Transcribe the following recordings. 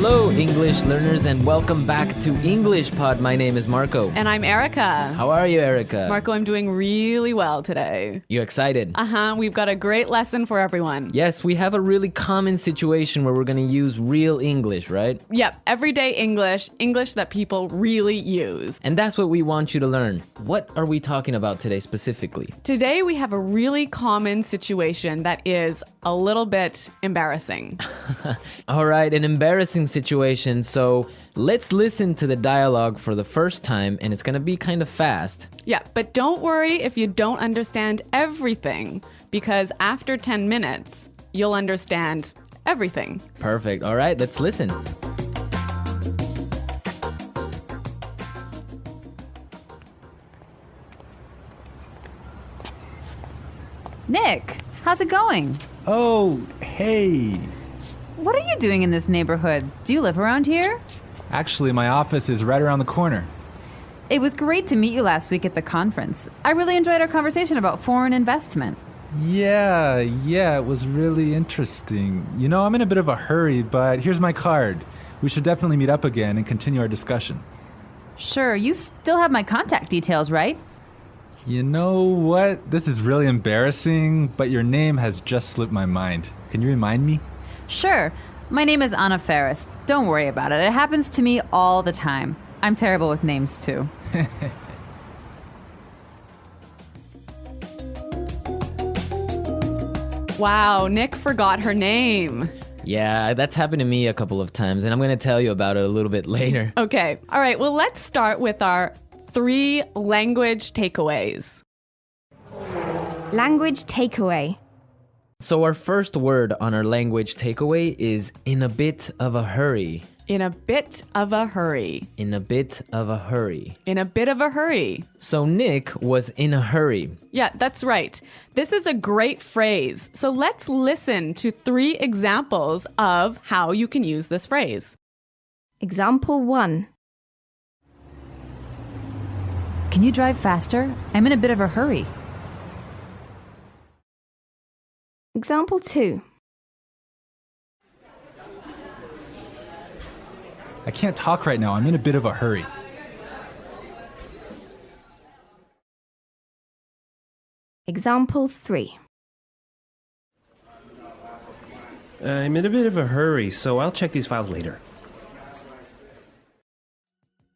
Hello, English learners, and welcome back to English Pod. My name is Marco. And I'm Erica. How are you, Erica? Marco, I'm doing really well today. You excited? We've got a great lesson for everyone. Yes, we have a really common situation where we're going to use real English, right? Yep, everyday English, English that people really use. And that's what we want you to learn. What are we talking about today specifically? Today we have a really common situation that is a little bit embarrassing. All right, an embarrassing situation. So let's listen to the dialogue for the first time, and it's going to be kind of fast. Yeah, but don't worry if you don't understand everything, because after 10 minutes, you'll understand everything. Perfect. All right, let's listen. Nick, how's it going? Oh, hey. What are you doing in this neighborhood? Do you live around here? Actually, my office is right around the corner. It was great to meet you last week at the conference. I really enjoyed our conversation about foreign investment. Yeah, it was really interesting. You know, I'm in a bit of a hurry, but here's my card. We should definitely meet up again and continue our discussion. Sure, you still have my contact details, right? You know what? This is really embarrassing, but your name has just slipped my mind. Can you remind me? Sure. My name is Anna Ferris. Don't worry about it. It happens to me all the time. I'm terrible with names, too. Wow, Nick forgot her name. Yeah, that's happened to me a couple of times, and I'm going to tell you about it a little bit later. Okay, all right, well, let's start with our 3 language takeaways. Language takeaway. So our first word on our language takeaway is in a bit of a hurry. In a bit of a hurry. In a bit of a hurry. In a bit of a hurry. So Nick was in a hurry. Yeah, that's right. This is a great phrase. So let's listen to 3 examples of how you can use this phrase. Example 1. Can you drive faster? I'm in a bit of a hurry. Example 2. I can't talk right now. I'm in a bit of a hurry. Example 3. I'm in a bit of a hurry, so I'll check these files later.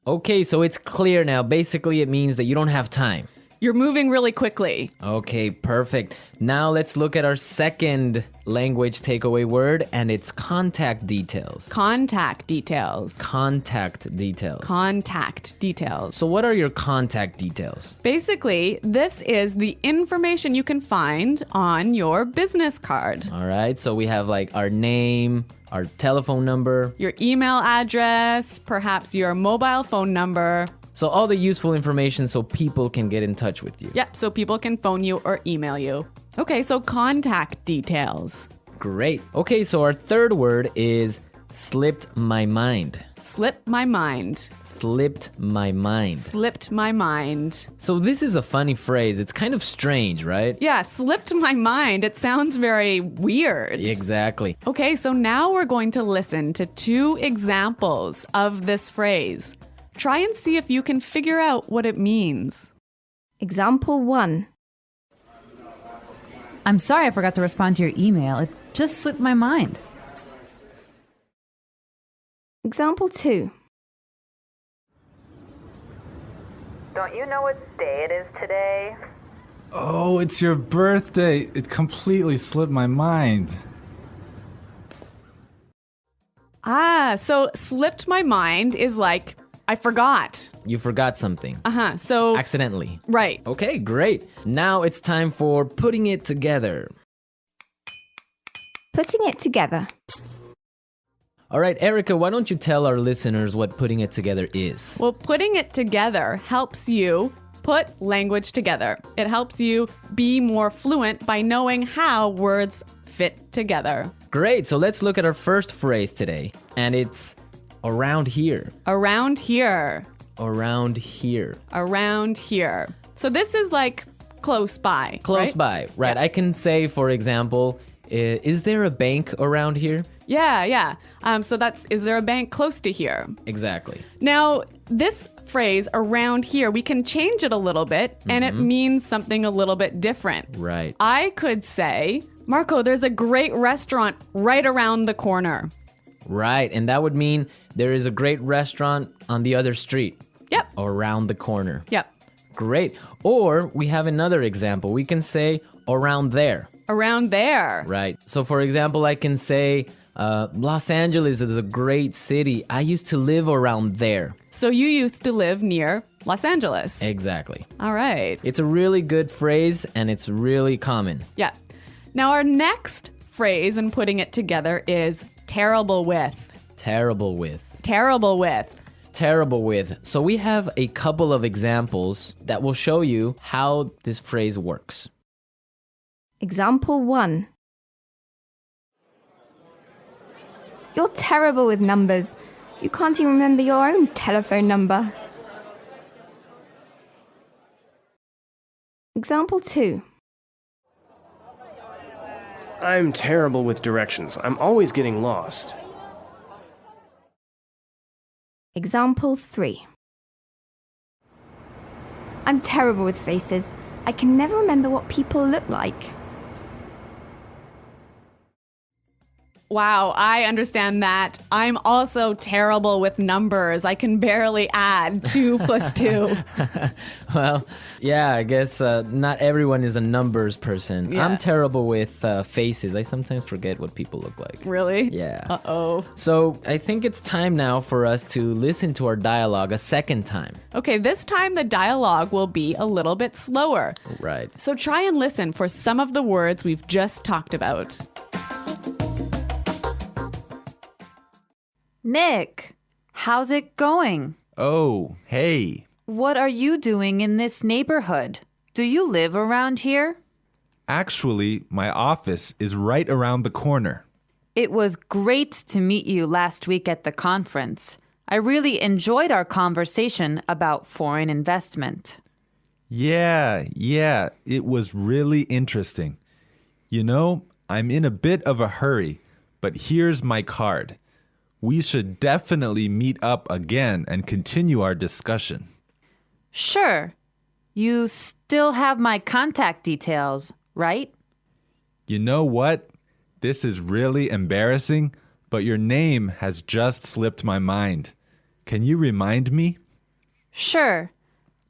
Okay, so it's clear now. Basically, it means that you don't have time. You're moving really quickly. Okay, perfect. Now let's look at our second language takeaway word, and it's contact details. Contact details. Contact details. Contact details. So what are your contact details? Basically, this is the information you can find on your business card. All right, so we have like our name, our telephone number. Your email address, perhaps your mobile phone number. So all the useful information so people can get in touch with you. Yep, so people can phone you or email you. Okay, so contact details. Great. Okay, so our third word is slipped my mind. Slipped my mind. Slipped my mind. Slipped my mind. So this is a funny phrase. It's kind of strange, right? Yeah, slipped my mind. It sounds very weird. Exactly. Okay, so now we're going to listen to 2 examples of this phrase. Try and see if you can figure out what it means. Example 1. I'm sorry I forgot to respond to your email. It just slipped my mind. Example 2. Don't you know what day it is today? Oh, it's your birthday. It completely slipped my mind. So slipped my mind is like, I forgot. You forgot something. So, Accidentally. right. Okay, great. Now it's time for putting it together. Putting it together. All right, Erica, why don't you tell our listeners what putting it together is? Well, putting it together helps you put language together. It helps you be more fluent by knowing how words fit together. Great, so let's look at our first phrase today. And it's around here. Around here. Around here. Around here. So this is like close by. Close right? by, right. Yeah. I can say, for example, is there a bank around here? Yeah. So is there a bank close to here? Exactly. Now, this phrase around here, we can change it a little bit and it means something a little bit different. Right. I could say, Marco, there's a great restaurant right around the corner. Right. And that would mean there is a great restaurant on the other street. Yep. Or around the corner. Yep. Great. Or we have another example. We can say around there. Around there. Right. So, for example, I can say Los Angeles is a great city. I used to live around there. So you used to live near Los Angeles. Exactly. All right. It's a really good phrase and it's really common. Yeah. Now, our next phrase in putting it together is terrible with. Terrible with. Terrible with. Terrible with. So we have a couple of examples that will show you how this phrase works. Example 1. You're terrible with numbers. You can't even remember your own telephone number. Example 2. I'm terrible with directions. I'm always getting lost. Example 3. I'm terrible with faces. I can never remember what people look like. Wow, I understand that. I'm also terrible with numbers. I can barely add 2 plus 2. Well, yeah, I guess not everyone is a numbers person. Yeah. I'm terrible with faces. I sometimes forget what people look like. Really? Yeah. Uh-oh. So I think it's time now for us to listen to our dialogue a second time. Okay, this time the dialogue will be a little bit slower. Right. So try and listen for some of the words we've just talked about. Nick, how's it going? Oh, hey. What are you doing in this neighborhood? Do you live around here? Actually, my office is right around the corner. It was great to meet you last week at the conference. I really enjoyed our conversation about foreign investment. Yeah, it was really interesting. You know, I'm in a bit of a hurry, but here's my card. We should definitely meet up again and continue our discussion. Sure. You still have my contact details, right? You know what? This is really embarrassing, but your name has just slipped my mind. Can you remind me? Sure.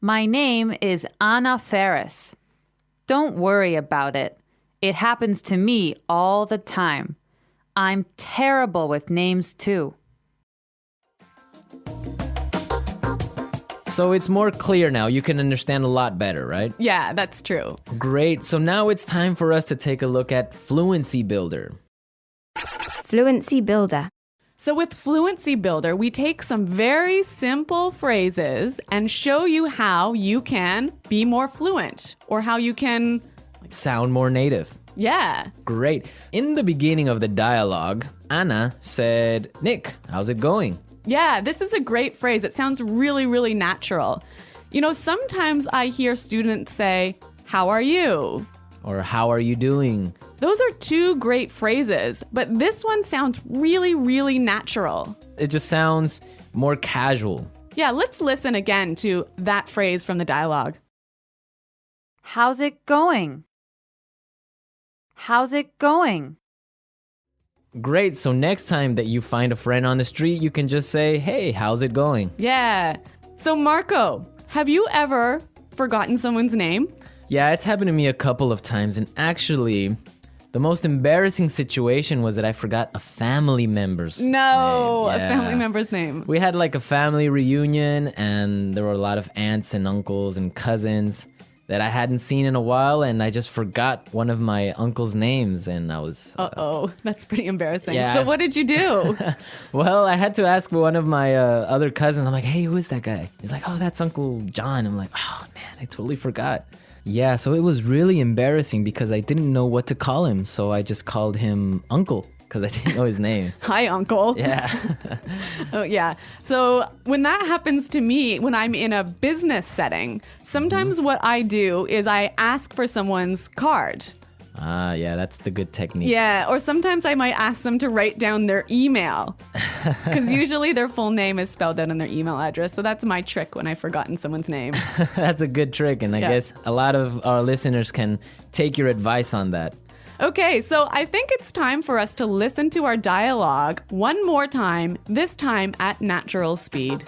My name is Anna Ferris. Don't worry about it. It happens to me all the time. I'm terrible with names too. So it's more clear now. You can understand a lot better, right? Yeah, that's true. Great. So now it's time for us to take a look at Fluency Builder. Fluency Builder. So with Fluency Builder, we take some very simple phrases and show you how you can be more fluent or how you can... Sound more native. Yeah. Great. In the beginning of the dialogue, Anna said, Nick, how's it going? Yeah, this is a great phrase. It sounds really, really natural. You know, sometimes I hear students say, how are you? Or how are you doing? Those are 2 great phrases, but this one sounds really, really natural. It just sounds more casual. Yeah, let's listen again to that phrase from the dialogue. How's it going? How's it going? Great. So next time that you find a friend on the street, you can just say, hey, how's it going? Yeah. So Marco, have you ever forgotten someone's name? Yeah, it's happened to me a couple of times. And actually, the most embarrassing situation was that I forgot a family member's name. No, a Yeah. family member's name. We had like a family reunion and there were a lot of aunts and uncles and cousins that I hadn't seen in a while, and I just forgot one of my uncle's names, and I was... Uh-oh, that's pretty embarrassing. Yeah, So what did you do? Well, I had to ask one of my other cousins. I'm like, hey, who is that guy? He's like, oh, that's Uncle John. I'm like, oh, man, I totally forgot. Yeah, so it was really embarrassing because I didn't know what to call him, so I just called him Uncle because I didn't know his name. Hi, Uncle. Yeah. Oh, yeah. So when that happens to me, when I'm in a business setting, sometimes what I do is I ask for someone's card. Ah, yeah, that's the good technique. Yeah, or sometimes I might ask them to write down their email because usually their full name is spelled out in their email address. So that's my trick when I've forgotten someone's name. That's a good trick, and I guess a lot of our listeners can take your advice on that. Okay, so I think it's time for us to listen to our dialogue one more time, this time at natural speed.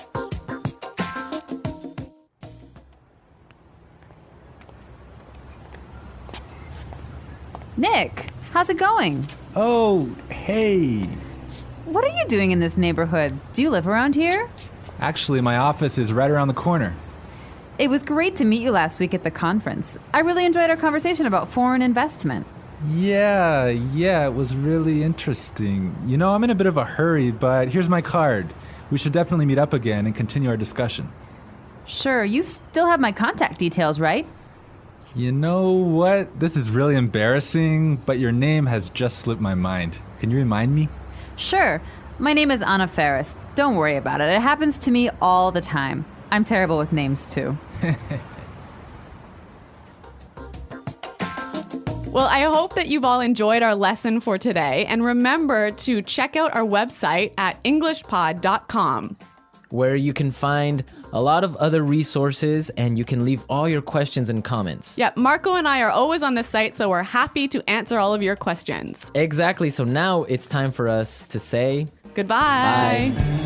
Nick, how's it going? Oh, hey. What are you doing in this neighborhood? Do you live around here? Actually, my office is right around the corner. It was great to meet you last week at the conference. I really enjoyed our conversation about foreign investment. Yeah, it was really interesting. You know, I'm in a bit of a hurry, but here's my card. We should definitely meet up again and continue our discussion. Sure, you still have my contact details, right? You know what? This is really embarrassing, but your name has just slipped my mind. Can you remind me? Sure. My name is Anna Ferris. Don't worry about it. It happens to me all the time. I'm terrible with names, too. Well, I hope that you've all enjoyed our lesson for today. And remember to check out our website at englishpod.com, where you can find a lot of other resources and you can leave all your questions and comments. Yeah, Marco and I are always on the site, so we're happy to answer all of your questions. Exactly. So now it's time for us to say Goodbye. bye.